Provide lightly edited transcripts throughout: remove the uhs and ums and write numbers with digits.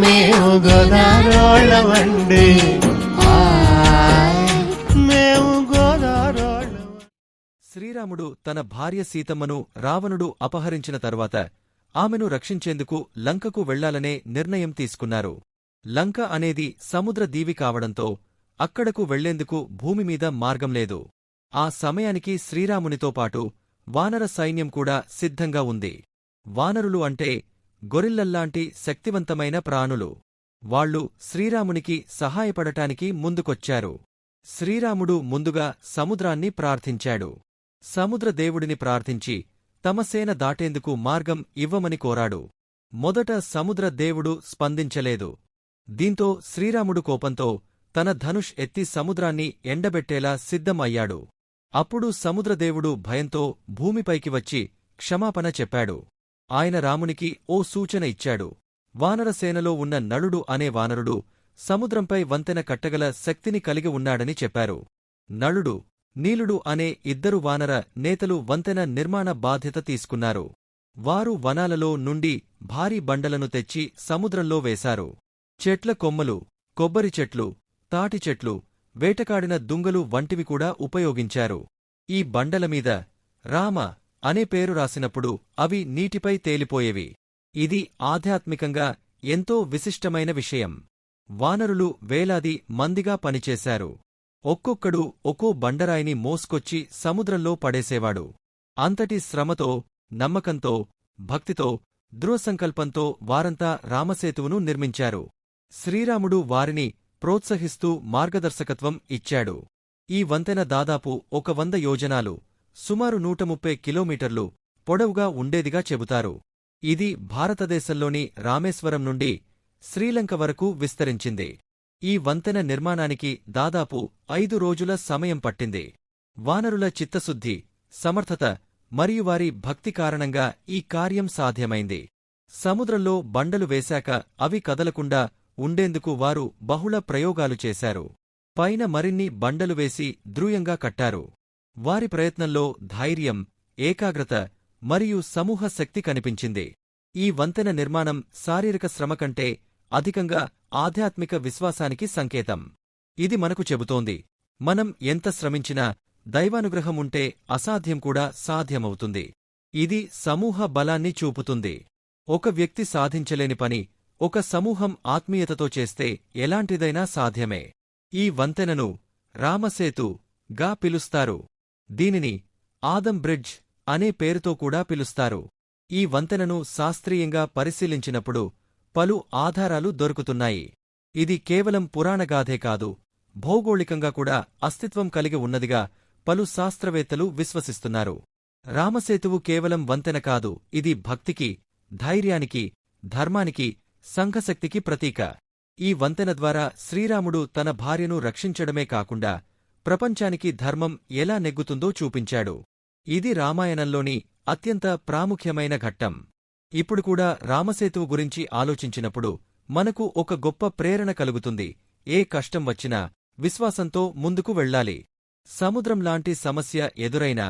మేము గోదారోళ్ళమండి, మేము గోదారోళ్ళం. శ్రీరాముడు తన భార్య సీతమ్మను రావణుడు అపహరించిన తర్వాత ఆమెను రక్షించేందుకు లంకకు వెళ్లాలనే నిర్ణయం తీసుకున్నారు. లంక అనేది సముద్ర దీవి కావడంతో అక్కడకు వెళ్లేందుకు భూమిమీద మార్గం లేదు. ఆ సమయానికి శ్రీరామునితో పాటు వానర సైన్యం కూడా సిద్ధంగా ఉంది. వానరులు అంటే గొరిల్లల్లాంటి శక్తివంతమైన ప్రాణులు. వాళ్లు శ్రీరామునికి సహాయపడటానికి ముందుకొచ్చారు. శ్రీరాముడు ముందుగా సముద్రాన్ని ప్రార్థించాడు. సముద్రదేవుడిని ప్రార్థించి తమ సేన దాటేందుకు మార్గం ఇవ్వమని కోరాడు. మొదట సముద్రదేవుడు స్పందించలేదు. దీంతో శ్రీరాముడు కోపంతో తన ధనుష్ ఎత్తి సముద్రాన్ని ఎండబెట్టేలా సిద్ధం అయ్యాడు. అప్పుడు సముద్రదేవుడు భయంతో భూమిపైకి వచ్చి క్షమాపణ చెప్పాడు. ఆయన రామునికి ఓ సూచన ఇచ్చాడు. వానరసేనలో ఉన్న నళుడు అనే వానరుడు సముద్రంపై వంతెన కట్టగల శక్తిని కలిగి ఉన్నాడని చెప్పారు. నళుడు, నీలుడు అనే ఇద్దరు వానర నేతలు వంతెన నిర్మాణ బాధ్యత తీసుకున్నారు. వారు వనాలలో నుండి భారీ బండలను తెచ్చి సముద్రంలో వేశారు. చెట్ల కొమ్మలు, కొబ్బరి చెట్లు, తాటి చెట్లు, వేటకాడిన దుంగలు వంటివి కూడా ఉపయోగించారు. ఈ బండలమీద రామ అనే పేరు రాసినప్పుడు అవి నీటిపై తేలిపోయేవి. ఇది ఆధ్యాత్మికంగా ఎంతో విశిష్టమైన విషయం. వానరులు వేలాది మందిగా పనిచేశారు. ఒక్కొక్కడు ఒక్కో బండరాయిని మోసుకొచ్చి సముద్రంలో పడేసేవాడు. అంతటి శ్రమతో, నమ్మకంతో, భక్తితో, దృఢసంకల్పంతో వారంతా రామసేతువును నిర్మించారు. శ్రీరాముడు వారిని ప్రోత్సహిస్తూ మార్గదర్శకత్వం ఇచ్చాడు. ఈ వంతెన దాదాపు 100 యోజనాలు, సుమారు 130 కిలోమీటర్లు పొడవుగా ఉండేదిగా చెబుతారు. ఇది భారతదేశంలోని రామేశ్వరం నుండి శ్రీలంక వరకు విస్తరించింది. ఈ వంతెన నిర్మాణానికి దాదాపు 5 రోజుల సమయం పట్టింది. వానరుల చిత్తశుద్ధి, సమర్థత మరియు వారి భక్తి కారణంగా ఈ కార్యం సాధ్యమైంది. సముద్రంలో బండలు వేశాక అవి కదలకుండా ఉండేందుకు వారు బహుళ ప్రయోగాలు చేశారు. పైన మరిన్ని బండలు వేసి దృఢంగా కట్టారు. వారి ప్రయత్నంలో ధైర్యం, ఏకాగ్రత మరియు సమూహ శక్తి కనిపించింది. ఈ వంతెన నిర్మాణం శారీరక శ్రమ కంటే అధికంగా ఆధ్యాత్మిక విశ్వాసానికి సంకేతం. ఇది మనకు చెబుతోంది, మనం ఎంత శ్రమించినా దైవానుగ్రహం ఉంటే అసాధ్యం కూడా సాధ్యమవుతుంది. ఇది సమూహ బలాన్ని చూపుతుంది. ఒక వ్యక్తి సాధించలేని పని ఒక సమూహం ఆత్మీయతతో చేస్తే ఎలాంటిదైనా సాధ్యమే. ఈ వంతెనను రామసేతు గా పిలుస్తారు. దీనిని ఆదం బ్రిడ్జ్ అనే పేరుతో కూడా పిలుస్తారు. ఈ వంతెనను శాస్త్రీయంగా పరిశీలించినప్పుడు పలు ఆధారాలు దొరుకుతున్నాయి. ఇది కేవలం పురాణగాథే కాదు, భౌగోళికంగా కూడా అస్తిత్వం కలిగి ఉన్నదిగా పలు శాస్త్రవేత్తలు విశ్వసిస్తున్నారు. రామసేతువు కేవలం వంతెన కాదు, ఇది భక్తికి, ధైర్యానికి, ధర్మానికి, సంఘశక్తికి ప్రతీక. ఈ వంతెన ద్వారా శ్రీరాముడు తన భార్యను రక్షించడమే కాకుండా ప్రపంచానికి ధర్మం ఎలా నెగ్గుతుందో చూపించాడు. ఇది రామాయణంలోని అత్యంత ప్రాముఖ్యమైన ఘట్టం. ఇప్పుడు కూడా రామసేతువు గురించి ఆలోచించినప్పుడు మనకు ఒక గొప్ప ప్రేరణ కలుగుతుంది. ఏ కష్టం వచ్చినా విశ్వాసంతో ముందుకు వెళ్ళాలి. సముద్రంలాంటి సమస్య ఎదురైనా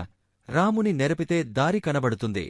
రాముని నెరపితే దారి కనబడుతుంది.